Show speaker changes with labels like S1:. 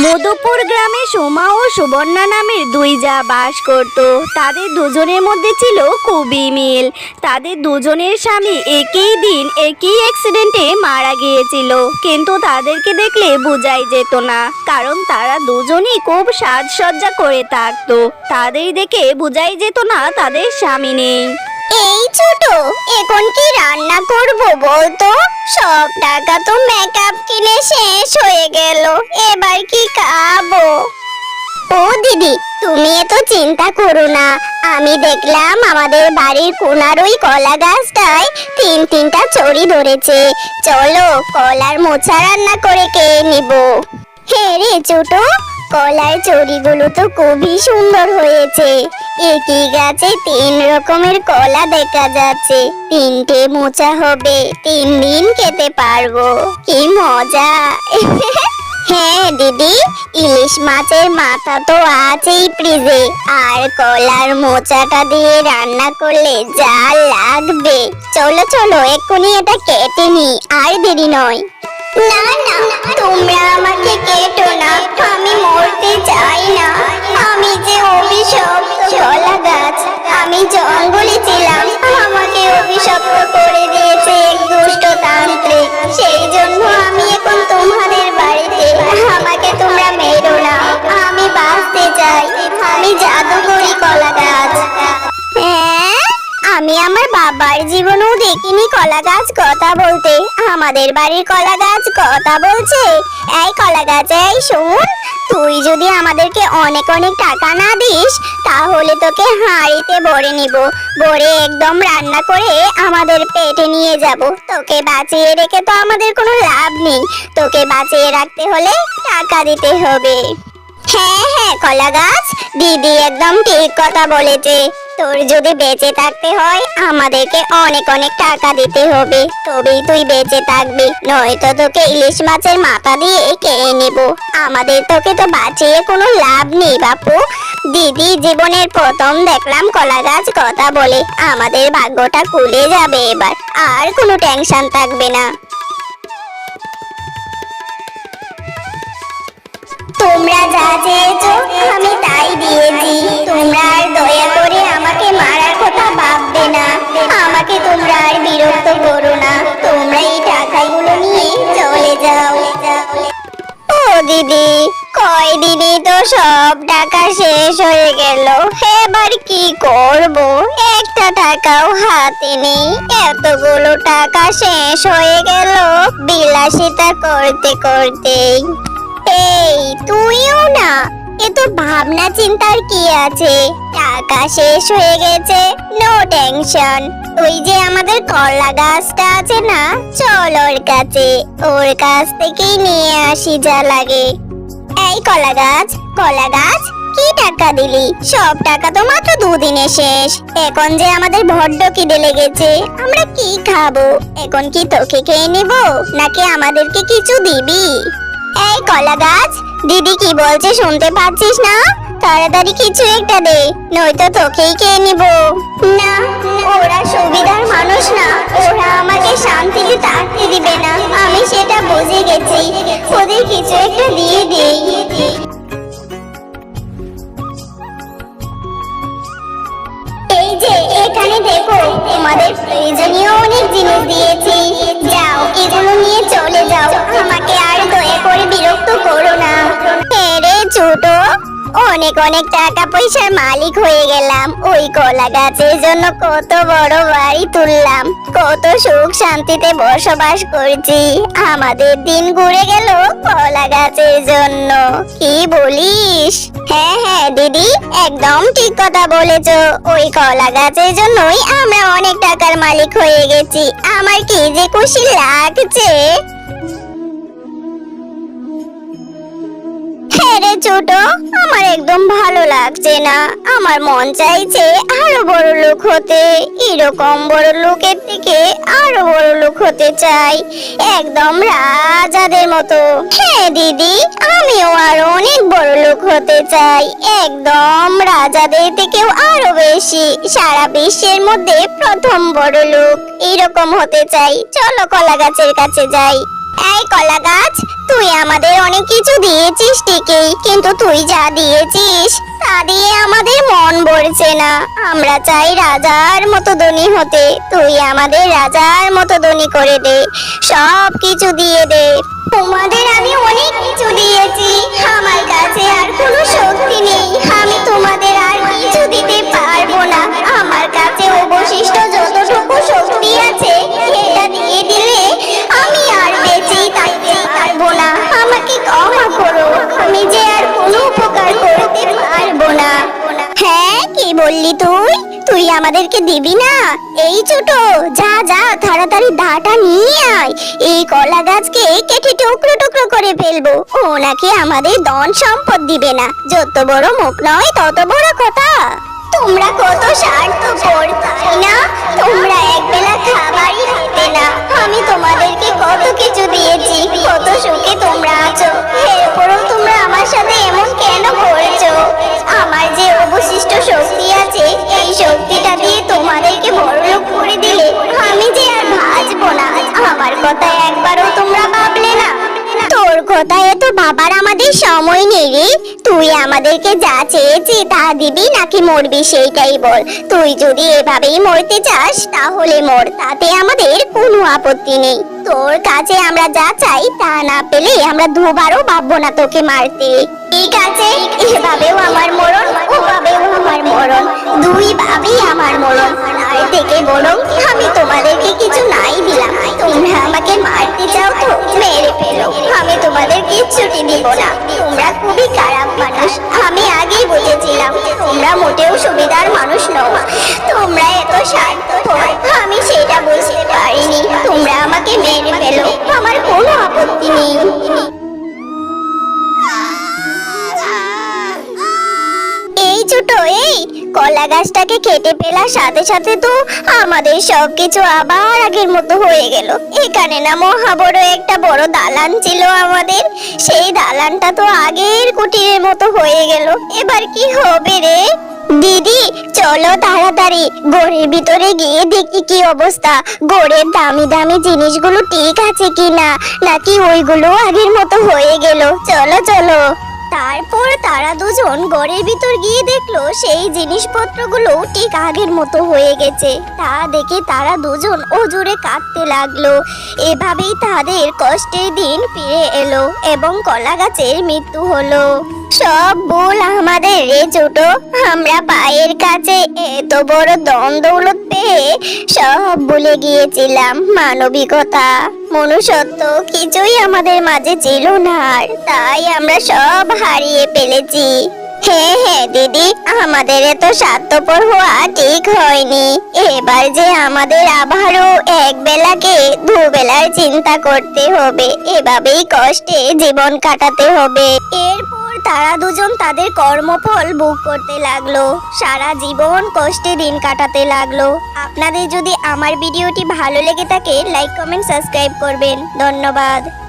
S1: মধুপুর গ্রামে সোমা ও সুবর্ণা নামের দুই জা বাস করত। তাদের দুজনের মধ্যে ছিল খুবই মিল। তাদের দুজনের স্বামী একই দিন একই অ্যাক্সিডেন্টে মারা গিয়েছিল, কিন্তু তাদেরকে দেখলে বোঝাই যেত না, কারণ তারা দুজনই খুব সাজসজ্জা করে থাকতো। তাদের দেখে বোঝাই যেত না তাদের স্বামী নেই।
S2: এই ছোট, এখন কি রান্না করব বলতো? সব টাকা তো মেকআপ কিনে শেষ হয়ে গেল, এবার কি খাবো? ও দিদি, তুমি এত চিন্তা করো না। আমি দেখলাম আমাদের বাড়ির কোনার ওই কলা গাছটায় তিনটা চড়ি ধরেছে। চলো কলার মোচা রান্না করে খেয়ে নিব। হ্যাঁ রে ছোট, কলার চড়িগুলো তো খুবই সুন্দর হয়েছে। একই গাছে 3 রকমের কলা দেখা যাচ্ছে। 3টে মোচা হবে, 3 দিন খেতে পারবো। কি মজা! হ্যাঁ দিদি, ইলিশ মাছের মাথা তো আছেই ফ্রিজে, আর কলার মোচাটা দিয়ে রান্না করলে যা লাগবে। চলো চলো এক্ষুনি এটা কেটে নি, আর দেরি নয়। না না, তোমরা আমাকে কেটো না, আমি মরতে চাই না। আমি যে অভিশপ্ত কলা গাছ, আমি জঙ্গলে ছিলাম, আমাকে অভিশপ্ত করে দিয়েছে এক দুষ্ট তান্ত্রিক। সেই জন্য আমি এখন তোমাদের বাড়িতে। আমাকে তোমরা মেরো না, আমি বাঁচতে চাই। আমি জাদুকরি কলা গাছ। আমি আমার বাবার জীবনেও দেখিনি কলা গাছ কথা বলতে। আমাদের বাড়ির কলা গাছ কথা বলছে। এই কলা গাছ, এই শোন, তুই যদি আমাদেরকে অনেক অনেক টাকা না দিস, তাহলে তোকে হাঁড়িতে ভরে নিব, ভরে একদম রান্না করে আমাদের পেটে নিয়ে যাব। তোকে বাঁচিয়ে রেখে তো আমাদের কোনো লাভ নেই, তোকে বাঁচিয়ে রাখতে হলে টাকা দিতে হবে। হ্যাঁ হ্যাঁ কলা গাছ, দিদি একদম ঠিক কথা বলেছে। তোর যদি বেঁচে থাকতে হয়, আমাদেরকে অনেক অনেক টাকা দিতে হবে, তবেই তুই বেঁচে থাকবি, নয়তো তোকে ইলিশ মাছের মাথা দিয়ে খেয়ে নেব। আমাদের তোকে তো বাঁচিয়ে কোনো লাভ নেই বাপু। দিদি জীবনের প্রথম দেখলাম কলা গাছ কথা বলে। আমাদের ভাগ্যটা খুলে যাবে এবার, আর কোনো টেনশন থাকবে না। তোমরা যা চেয়েছো আমি তাই দিয়েছি। তোমরা আর দয়া করে আমাকে মারার কথা ভাববে না। আমাকে তোমরা আর বিরক্ত করো না। তোমরা এই টাকাগুলো নিয়ে চলে যাও। ও দিদি, কয়দিনই তো সব টাকা শেষ হয়ে গেল, এবার কি করব? একটা টাকাও হাতে নেই। এতগুলো টাকা শেষ হয়ে গেল বিলাসিতা করতে করতেই। এই তুইও না, এ তো ভাবনা চিন্তার কি আছে? টাকা শেষ হয়ে গেছে, নো টেনশন। ওই যে আমাদের কলা গাছটা আছে না, চল ওর কাছে, ওর কাছ থেকেই নিয়ে আসি যা লাগে। এই কলা গাছ, কলা গাছ, কি টাকা দিলি? সব টাকা তো মাত্র 2 দিনে শেষ। এখন যে আমাদের বড্ড খিদে লেগেছে, আমরা কি খাবো? এখন কি তোকে খেয়ে নিব, নাকি আমাদেরকে কিছু দিবি? এই কলা গাছ, দিদি কি বলছে শুনতে পাচ্ছিস না? তাড়াতাড়ি কিছু একটা দে, নয়তো তোকেই খেয়ে নিব। না, ওরা সুবিধার মানুষ না, ওরা আমাকে শান্তিতে থাকতে দিবে না। আমি সেটা বুঝে গেছি, ওদের কিছু একটা দিয়ে দেই। এই যে এখানে দেখো, তোমাদের প্রয়োজনীয় অনেক জিনিস দিয়েছি, যাও এগুলো নিয়ে চলে যাও। আমাকে আর দয়া করে বিরক্ত করো না। রে ছোট, অনেক অনেক টাকা পয়সার মালিক হয়ে গেলাম। ওই কলা গাছের জন্য কত বড় বাড়ি তুললাম, কত সুখ শান্তিতে বসবাস করছি। আমাদের দিন ঘুরে গেল কলা গাছের জন্য। কি বলিস? হ্যাঁ হ্যাঁ দিদি, একদম ঠিক কথা বলেছো। ওই কলা গাছের জন্যই আমরা অনেক টাকার মালিক হয়ে গেছি। আমার কি যে খুশি লাগছে। রে ছোট, আমার একদম ভালো লাগছে না। আমার মন চাইছে আরো বড় লোক হতে। এরকম বড় লোকের থেকে আরো বড় লোক হতে চাই, একদম রাজাদের মতো। হ্যাঁ দিদি, আমিও আরো অনেক বড় লোক হতে চাই, একদম রাজাদের থেকেও আরো বেশি। সারা বিশ্বের মধ্যে প্রথম বড় লোক এরকম হতে চাই। চলো কলা গাছের কাছে যাই। এই কলা গাছ, তুই আমাদের অনেক কিছু দিয়েছিস ঠিকই, কিন্তু তুই যা দিয়েছিস তা দিয়ে আমাদের মন ভরছে না। আমরা চাই রাজার মতো ধনী হতে। তুই আমাদের রাজার মতো ধনী করে দে, সব কিছু দিয়ে দে। তোমাদের আমি অনেক কিছু দিয়েছি, আমার কাছে আর কোনো শক্তি নেই। আমি তোমাদের আর কিছু দিতে পারবো না। আমার কাছে অবশিষ্ট যতটুকু শক্তি আছে সেটা দিয়ে দিলে আমি আর বেঁচে থাকতে পারবো না। আমাকে ক্ষমা করো, আমি যে আর কোনো উপকার করতে পারবো না। হ্যাঁ, কি বললি তুই? তুই আমাদেরকে দিবি না? এই ছোট, যা যা তাড়াতাড়ি দাটা নিয়ে আয়। এই কলা গাছকে কেটে টুকরো টুকরো করে ফেলবো। ও নাকি আমাদের ধন সম্পদ দিবে না। যত বড় মুখ নয় তত বড় কথা। তোমরা কত স্বার্থপর, তাই না? তোমরা একবেলা খাবারই দিতে না। আমি তোমাদেরকে কত কিছু দিয়েছি, কত সুখে তোমরা আছো, এরপরও তোমরা আমার সাথে এমন কেন করছো? আমার যে অবশিষ্ট শক্তি আছে, এই শক্তিটা দিয়ে তোমাদেরকে বড়লোক করে দিলে আমি যে আর বাঁচবো না। আমার কথা একবারও তোমরা ভাবলে না। তোর কথায় তো বাবার আমাদের সময় নেই রে। তুই আমাদেরকে যা চেয়েছি তা দিবি নাকি মরবি সেইটাই বল। তুই যদি এভাবেই মরতে চাস তাহলে মর, তাতে আমাদের কোনো আপত্তি নেই। তোর কাছে আমরা যা চাই তা না পেলে আমরা দুবারও ভাববো না তোকে মারতে। ঠিক আছে, এভাবেও আমার মরণ, ওভাবেও আমার মরণ, দুই ভাবেই আমার মরণ। তার থেকে বরং আমি তোমাদেরকে কিছু নাই দিলাম। তোমরা আমাকে মারতে চাও তো মেরে ফেলো, আমি তোমাদের কিচ্ছুটি দিব না। তোমরা খুবই খারাপ মানুষ, আমি আগেই বুঝেছিলাম। তোমরা মোটেও সুবিধার মানুষ নও, তোমরা এত স্বার্থপর আমি সেটা বুঝতে পারিনি। তোমরা আমাকে মেরে ফেলো, আমার কোনো আপত্তি নেই। এই ছোট, এই কলা গাছটাকে কেটে ফেলার সাথে সাথে তো আমাদের সবকিছু আবার আগের মতো হয়ে গেল। এখানে না মহা বড় একটা বড় দালান ছিল আমাদের, সেই দালানটা তো আগের কুটিরের মতো হয়ে গেল। এবার কি হবে রে? দিদি চলো তাড়াতাড়ি ঘরের ভিতরে গিয়ে দেখি কি অবস্থা। ঘরের দামি দামি জিনিসগুলো ঠিক আছে কিনা, নাকি ওইগুলো আগের মতো হয়ে গেল। চলো চলো। তারপর তারা দুজন ঘরের ভিতর গিয়ে দেখলো সেই জিনিসপত্রগুলো ঠিক আগের মতো হয়ে গেছে। তা দেখে তারা দুজন অজুরে কাঁদতে লাগলো। এভাবেই তাদের কষ্টের দিন ফিরে এলো এবং কলা গাছের মৃত্যু হলো। সব ভুল আমাদের রে ছোট। আমরা পায়ের কাছে এত বড় ধন দৌলত পেয়ে সব ভুলে গিয়েছিলাম। মানবিকতা, মনুষ্যত্ব কিছুই আমাদের মাঝে ছিল না, আর তাই আমরা সব হারিয়ে ফেলেছি। হ্যাঁ হ্যাঁ দিদি, আমাদের এত স্বার্থপর হওয়া ঠিক হয়নি। এবার যে আমাদের আবারও এক বেলাকে দুবেলার চিন্তা করতে হবে, এভাবেই কষ্টে জীবন কাটাতে হবে। এরপর তারা দুজন তাদের কর্মফল ভোগ করতে লাগলো, সারা জীবন কষ্টে দিন কাটাতে লাগলো। আপনাদের যদি আমার ভিডিওটি ভালো লেগে থাকে লাইক কমেন্ট সাবস্ক্রাইব করবেন। ধন্যবাদ।